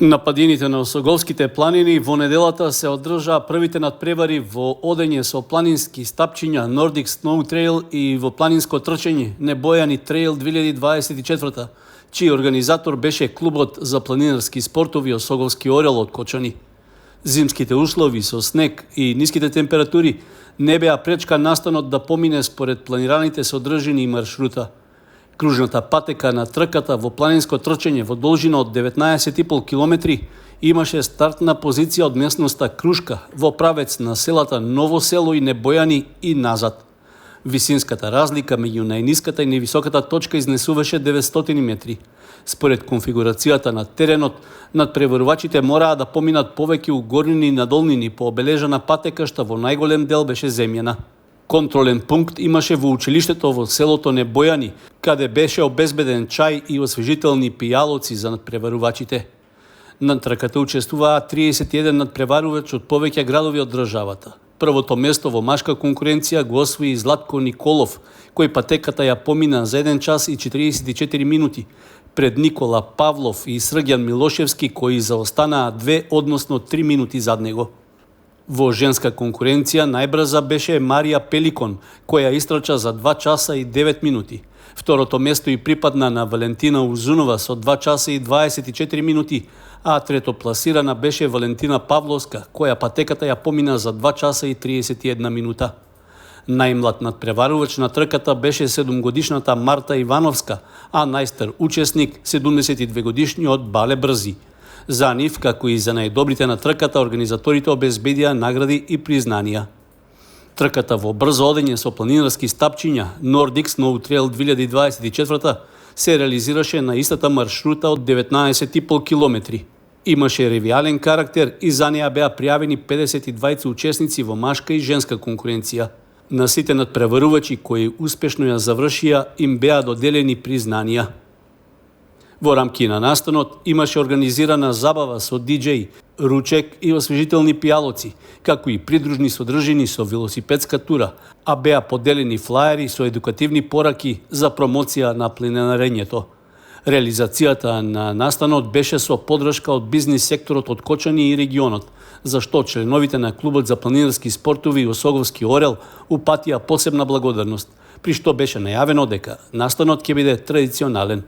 На падините на Осоговските планини во неделата се одржаа првите надпревари во одење со планински стапчиња Nordic Snow Trail и во планинско трчање Небојани Трейл 2024, чиј организатор беше клубот за планинарски спортови Осоговски орел од Кочани. Зимските услови со снег и ниските температури не беа пречка настанот да помине според планираните содржини и маршрута. Кружната патека на трката во планинско трчање во должина од 19,5 километри имаше стартна позиција од местноста Крушка во правец на селата Ново село и Небојани и назад. Висинската разлика меѓу најниската и највисоката точка изнесуваше 900 метри. Според конфигурацијата на теренот, надпреварувачите мораа да поминат повеќе угорнини и надолнини по обележана патека што во најголем дел беше земјана. Контролен пункт имаше во училиштето во селото Небојани, каде беше обезбеден чај и освежителни пијалоци за надпреварувачите. На трката учествуваа 31 надпреварувач од повеќе градови од државата. Првото место во машка конкуренција го освои Златко Николов, кој патеката ја помина за 1 час и 44 минути, пред Никола Павлов и Срѓан Милошевски, кои заостанаа 2, односно 3 минути зад него. Во женска конкуренција најбрза беше Марија Пеликон, која истрча за 2 часа и 9 минути. Второто место и припадна на Валентина Узунова со 2 часа и 24 минути, а трето пласирана беше Валентина Павловска, која патеката ја помина за 2 часа и 31 минута. Најмлад надпреварувач на трката беше 7-годишната Марта Ивановска, а најстар учесник 72-годишниот Бале Брзи. За нив, како и за најдобрите на трката, организаторите обезбедија награди и признанија. Трката во брзо одење со планинарски стапчиња Nordic Snow Trail 2024 се реализираше на истата маршрута од 19,5 километри. Имаше ревијален карактер и за неа беа пријавени 52 учесници во машка и женска конкуренција. На сите надпреварувачи кои успешно ја завршија им беа доделени признанија. Во рамки на настанот имаше организирана забава со диџеј, ручек и освежителни пијалоци, како и придружни содржини со велосипедска тура, а беа поделени флаери со едукативни пораки за промоција на планинарењето. Реализацијата на настанот беше со поддршка од бизнис секторот од Кочани и регионот, зашто членовите на клубот за планинарски спортови Осоговски орел упатија посебна благодарност, при што беше најавено дека настанот ќе биде традиционален.